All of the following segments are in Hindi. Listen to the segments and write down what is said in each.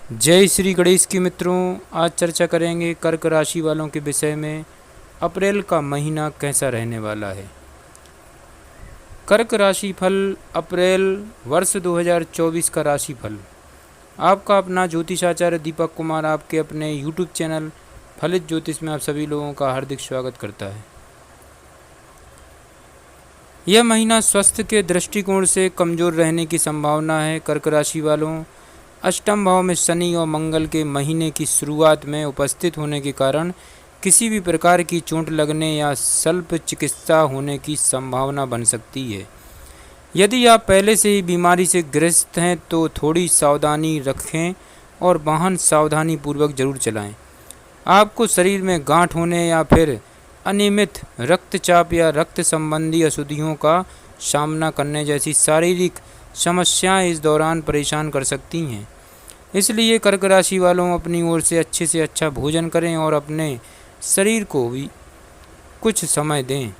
जय श्री गणेश की मित्रों। आज चर्चा करेंगे कर्क राशि वालों के विषय में। अप्रैल का महीना कैसा रहने वाला है। कर्क राशि फल अप्रैल वर्ष 2024 का राशि फल। आपका अपना ज्योतिषाचार्य दीपक कुमार आपके अपने YouTube चैनल फलित ज्योतिष में आप सभी लोगों का हार्दिक स्वागत करता है। यह महीना स्वास्थ्य के दृष्टिकोण से कमज़ोर रहने की संभावना है। कर्क राशि वालों, अष्टम भाव में शनि और मंगल के महीने की शुरुआत में उपस्थित होने के कारण किसी भी प्रकार की चोट लगने या शल्य चिकित्सा होने की संभावना बन सकती है। यदि आप पहले से ही बीमारी से ग्रस्त हैं तो थोड़ी सावधानी रखें और वाहन सावधानी पूर्वक जरूर चलाएं। आपको शरीर में गांठ होने या फिर अनियमित रक्तचाप या रक्त संबंधी अशुद्धियों का सामना करने जैसी शारीरिक समस्याएं इस दौरान परेशान कर सकती हैं। इसलिए कर्क राशि वालों अपनी ओर से अच्छा भोजन करें और अपने शरीर को भी कुछ समय दें।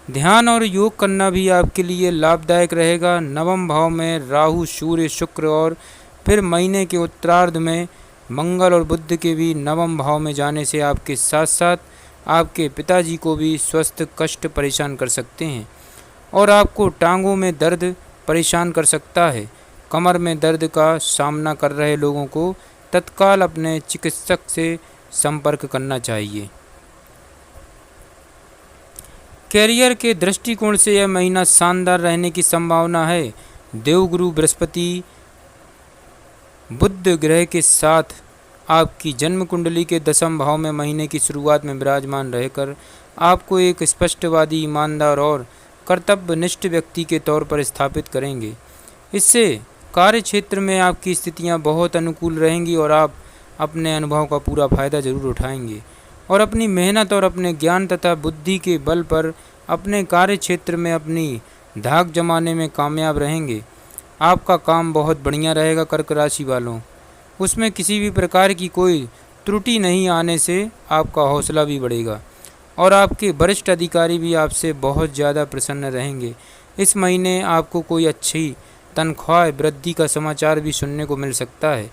ध्यान और योग करना भी आपके लिए लाभदायक रहेगा। नवम भाव में राहु, सूर्य, शुक्र और फिर महीने के उत्तरार्ध में मंगल और बुध के भी नवम भाव में जाने से आपके साथ साथ आपके पिताजी को भी स्वास्थ्य कष्ट परेशान कर सकते हैं और आपको टांगों में दर्द परेशान कर सकता है। कमर में दर्द का सामना कर रहे लोगों को तत्काल अपने चिकित्सक से संपर्क करना चाहिए। कैरियर के दृष्टिकोण से यह महीना शानदार रहने की संभावना है। देवगुरु बृहस्पति बुध ग्रह के साथ आपकी जन्म कुंडली के दसम भाव में महीने की शुरुआत में विराजमान रहकर आपको एक स्पष्टवादी, ईमानदार और कर्तव्यनिष्ठ व्यक्ति के तौर पर स्थापित करेंगे। इससे कार्य क्षेत्र में आपकी स्थितियां बहुत अनुकूल रहेंगी और आप अपने अनुभव का पूरा फायदा जरूर उठाएंगे और अपनी मेहनत और अपने ज्ञान तथा बुद्धि के बल पर अपने कार्य क्षेत्र में अपनी धाक जमाने में कामयाब रहेंगे। आपका काम बहुत बढ़िया रहेगा कर्क राशि वालों। उसमें किसी भी प्रकार की कोई त्रुटि नहीं आने से आपका हौसला भी बढ़ेगा और आपके वरिष्ठ अधिकारी भी आपसे बहुत ज़्यादा प्रसन्न रहेंगे। इस महीने आपको कोई अच्छी तनख्वाह वृद्धि का समाचार भी सुनने को मिल सकता है।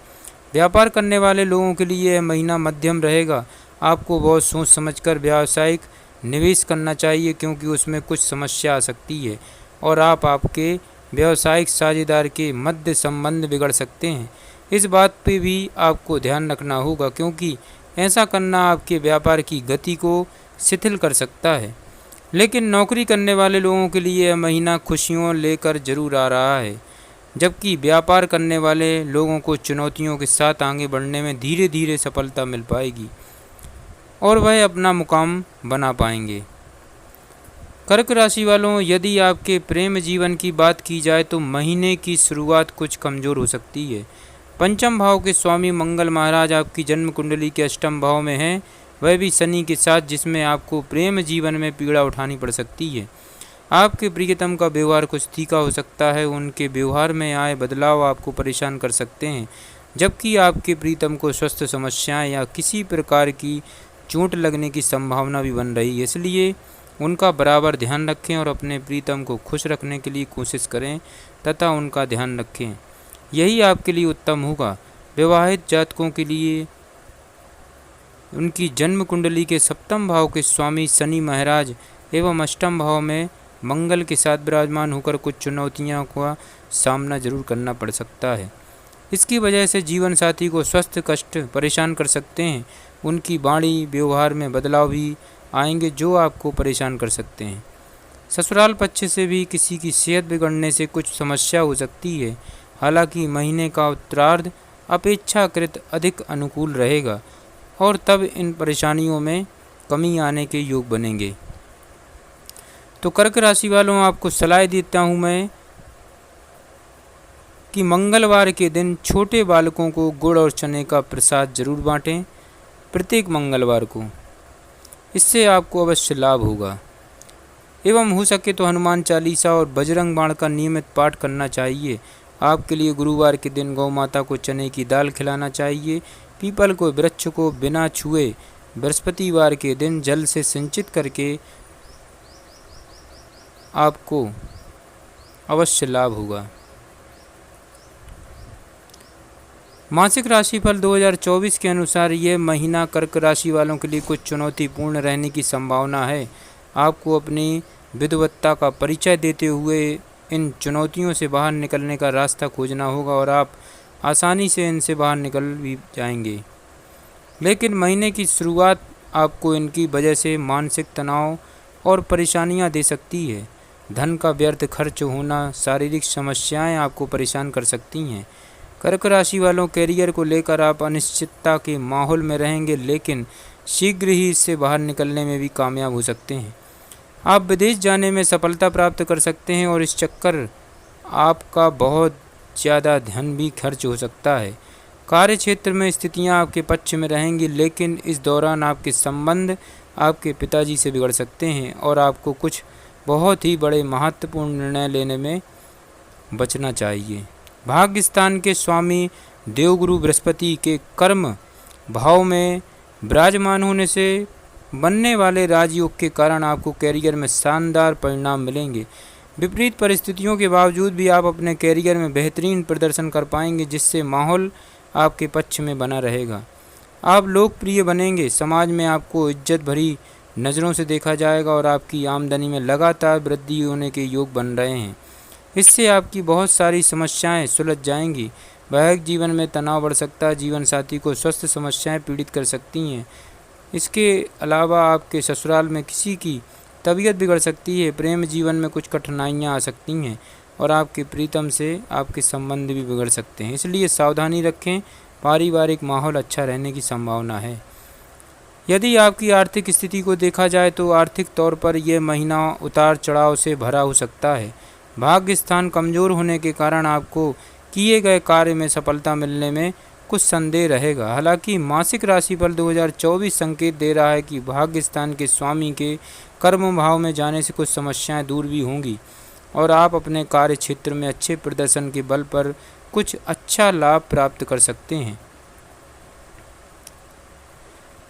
व्यापार करने वाले लोगों के लिए यह महीना मध्यम रहेगा। आपको बहुत सोच समझकर व्यावसायिक निवेश करना चाहिए क्योंकि उसमें कुछ समस्या आ सकती है और आपके व्यावसायिक साझेदार के मध्य संबंध बिगड़ सकते हैं। इस बात पे भी आपको ध्यान रखना होगा क्योंकि ऐसा करना आपके व्यापार की गति को शिथिल कर सकता है। लेकिन नौकरी करने वाले लोगों के लिए यह महीना खुशियों लेकर जरूर आ रहा है, जबकि व्यापार करने वाले लोगों को चुनौतियों के साथ आगे बढ़ने में धीरे धीरे सफलता मिल पाएगी और वह अपना मुकाम बना पाएंगे। कर्क राशि वालों, यदि आपके प्रेम जीवन की बात की जाए तो महीने की शुरुआत कुछ कमज़ोर हो सकती है। पंचम भाव के स्वामी मंगल महाराज आपकी जन्म कुंडली के अष्टम भाव में हैं, वह भी शनि के साथ, जिसमें आपको प्रेम जीवन में पीड़ा उठानी पड़ सकती है। आपके प्रियतम का व्यवहार कुछ तीखा हो सकता है। उनके व्यवहार में आए बदलाव आपको परेशान कर सकते हैं, जबकि आपके प्रियतम को स्वास्थ्य समस्याएं या किसी प्रकार की चोट लगने की संभावना भी बन रही है। इसलिए उनका बराबर ध्यान रखें और अपने प्रियतम को खुश रखने के लिए कोशिश करें तथा उनका ध्यान रखें। यही आपके लिए उत्तम होगा। विवाहित जातकों के लिए उनकी जन्म कुंडली के सप्तम भाव के स्वामी शनि महाराज एवं अष्टम भाव में मंगल के साथ विराजमान होकर कुछ चुनौतियों का सामना जरूर करना पड़ सकता है। इसकी वजह से जीवन साथी को स्वास्थ्य कष्ट परेशान कर सकते हैं। उनकी वाणी व्यवहार में बदलाव भी आएंगे जो आपको परेशान कर सकते हैं। ससुराल पक्ष से भी किसी की सेहत बिगड़ने से कुछ समस्या हो सकती है। हालांकि महीने का उत्तरार्ध अपेक्षाकृत अधिक अनुकूल रहेगा और तब इन परेशानियों में कमी आने के योग बनेंगे। तो कर्क राशि वालों, आपको सलाह देता हूँ मैं कि मंगलवार के दिन छोटे बालकों को गुड़ और चने का प्रसाद जरूर बांटें प्रत्येक मंगलवार को। इससे आपको अवश्य लाभ होगा। एवं हो सके तो हनुमान चालीसा और बजरंग बाण का नियमित पाठ करना चाहिए। आपके लिए गुरुवार के दिन गौ माता को चने की दाल खिलाना चाहिए। पीपल को वृक्ष को बिना छुए बृहस्पतिवार के दिन जल से सिंचित करके आपको अवश्य लाभ होगा। मासिक राशिफल 2024 के अनुसार ये महीना कर्क राशि वालों के लिए कुछ चुनौतीपूर्ण रहने की संभावना है। आपको अपनी विद्वत्ता का परिचय देते हुए इन चुनौतियों से बाहर निकलने का रास्ता खोजना होगा और आप आसानी से इनसे बाहर निकल भी जाएंगे। लेकिन महीने की शुरुआत आपको इनकी वजह से मानसिक तनाव और परेशानियां दे सकती है। धन का व्यर्थ खर्च होना, शारीरिक समस्याएं आपको परेशान कर सकती हैं। कर्क राशि वालों, कैरियर को लेकर आप अनिश्चितता के माहौल में रहेंगे, लेकिन शीघ्र ही इससे बाहर निकलने में भी कामयाब हो सकते हैं। आप विदेश जाने में सफलता प्राप्त कर सकते हैं और इस चक्कर आपका बहुत ज़्यादा धन भी खर्च हो सकता है। कार्य क्षेत्र में स्थितियां आपके पक्ष में रहेंगी, लेकिन इस दौरान आपके संबंध आपके पिताजी से बिगड़ सकते हैं और आपको कुछ बहुत ही बड़े महत्वपूर्ण निर्णय लेने में बचना चाहिए। भाग्य स्थान के स्वामी देवगुरु बृहस्पति के कर्म भाव में विराजमान होने से बनने वाले राजयोग के कारण आपको कैरियर में शानदार परिणाम मिलेंगे। विपरीत परिस्थितियों के बावजूद भी आप अपने कैरियर में बेहतरीन प्रदर्शन कर पाएंगे, जिससे माहौल आपके पक्ष में बना रहेगा। आप लोकप्रिय बनेंगे, समाज में आपको इज्जत भरी नज़रों से देखा जाएगा और आपकी आमदनी में लगातार वृद्धि होने के योग बन रहे हैं। इससे आपकी बहुत सारी समस्याएं सुलझ जाएंगी। वैवाहिक जीवन में तनाव बढ़ सकता है, जीवन साथी को स्वास्थ्य समस्याएं पीड़ित कर सकती हैं। इसके अलावा आपके ससुराल में किसी की तबीयत बिगड़ सकती है। प्रेम जीवन में कुछ कठिनाइयां आ सकती हैं और आपके प्रीतम से आपके संबंध भी बिगड़ सकते हैं, इसलिए सावधानी रखें। पारिवारिक माहौल अच्छा रहने की संभावना है। यदि आपकी आर्थिक स्थिति को देखा जाए तो आर्थिक तौर पर यह महीना उतार चढ़ाव से भरा हो सकता है। भाग्य स्थान कमज़ोर होने के कारण आपको किए गए कार्य में सफलता मिलने में कुछ संदेह रहेगा। हालांकि मासिक राशिफल 2024 संकेत दे रहा है कि भाग्य स्थान के स्वामी के कर्म भाव में जाने से कुछ समस्याएं दूर भी होंगी और आप अपने कार्य क्षेत्र में अच्छे प्रदर्शन के बल पर कुछ अच्छा लाभ प्राप्त कर सकते हैं।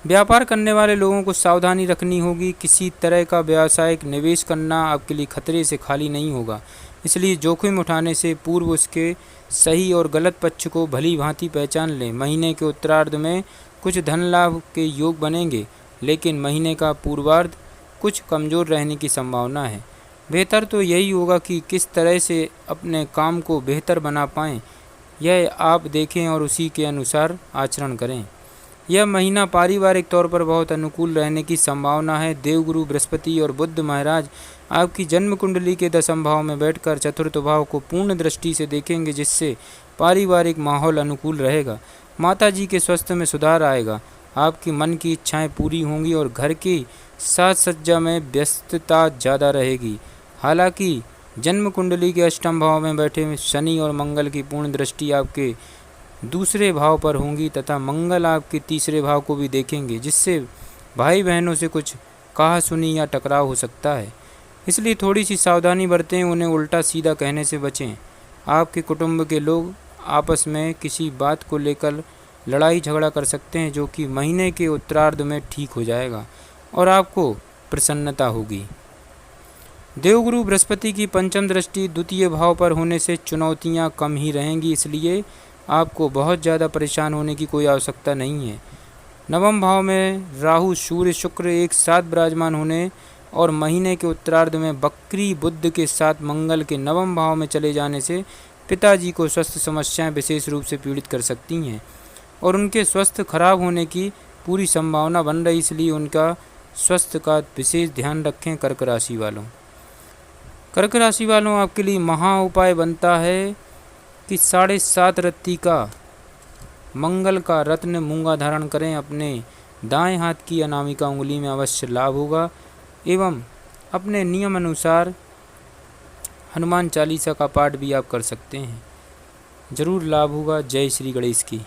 व्यापार करने वाले लोगों को सावधानी रखनी होगी। किसी तरह का व्यावसायिक निवेश करना आपके लिए खतरे से खाली नहीं होगा, इसलिए जोखिम उठाने से पूर्व उसके सही और गलत पक्ष को भली भांति पहचान लें। महीने के उत्तरार्ध में कुछ धन लाभ के योग बनेंगे, लेकिन महीने का पूर्वार्ध कुछ कमज़ोर रहने की संभावना है। बेहतर तो यही होगा कि किस तरह से अपने काम को बेहतर बना पाएँ, यह आप देखें और उसी के अनुसार आचरण करें। यह महीना पारिवारिक तौर पर बहुत अनुकूल रहने की संभावना है। देवगुरु बृहस्पति और बुध महाराज आपकी जन्म कुंडली के 10वें भाव में बैठकर चतुर्थ भाव को पूर्ण दृष्टि से देखेंगे, जिससे पारिवारिक माहौल अनुकूल रहेगा। माताजी के स्वास्थ्य में सुधार आएगा, आपकी मन की इच्छाएं पूरी होंगी और घर की साज सज्जा में व्यस्तता ज़्यादा रहेगी। हालांकि जन्म कुंडली के 8वें भाव में बैठे शनि और मंगल की पूर्ण दृष्टि आपके दूसरे भाव पर होंगी तथा मंगल आपके तीसरे भाव को भी देखेंगे, जिससे भाई बहनों से कुछ कहा-सुनी या टकराव हो सकता है। इसलिए थोड़ी सी सावधानी बरतें, उन्हें उल्टा सीधा कहने से बचें। आपके कुटुंब के लोग आपस में किसी बात को लेकर लड़ाई झगड़ा कर सकते हैं, जो कि महीने के उत्तरार्ध में ठीक हो जाएगा और आपको प्रसन्नता होगी। देवगुरु बृहस्पति की पंचम दृष्टि द्वितीय भाव पर होने से चुनौतियां कम ही रहेंगी, इसलिए आपको बहुत ज़्यादा परेशान होने की कोई आवश्यकता नहीं है। नवम भाव में राहु, सूर्य, शुक्र एक साथ विराजमान होने और महीने के उत्तरार्ध में बकरी बुध के साथ मंगल के 9वें भाव में चले जाने से पिताजी को स्वास्थ्य समस्याएं विशेष रूप से पीड़ित कर सकती हैं और उनके स्वास्थ्य खराब होने की पूरी संभावना बन रही, इसलिए उनका स्वास्थ्य का विशेष ध्यान रखें। कर्क राशि वालों, कर्क राशि वालों आपके लिए महा उपाय बनता है कि 7.5 रत्ती का मंगल का रत्न मूंगा धारण करें। अपने दाएं हाथ की अनामिका उंगली में अवश्य लाभ होगा एवं अपने नियम अनुसार हनुमान चालीसा का पाठ भी आप कर सकते हैं, जरूर लाभ होगा। जय श्री गणेश की।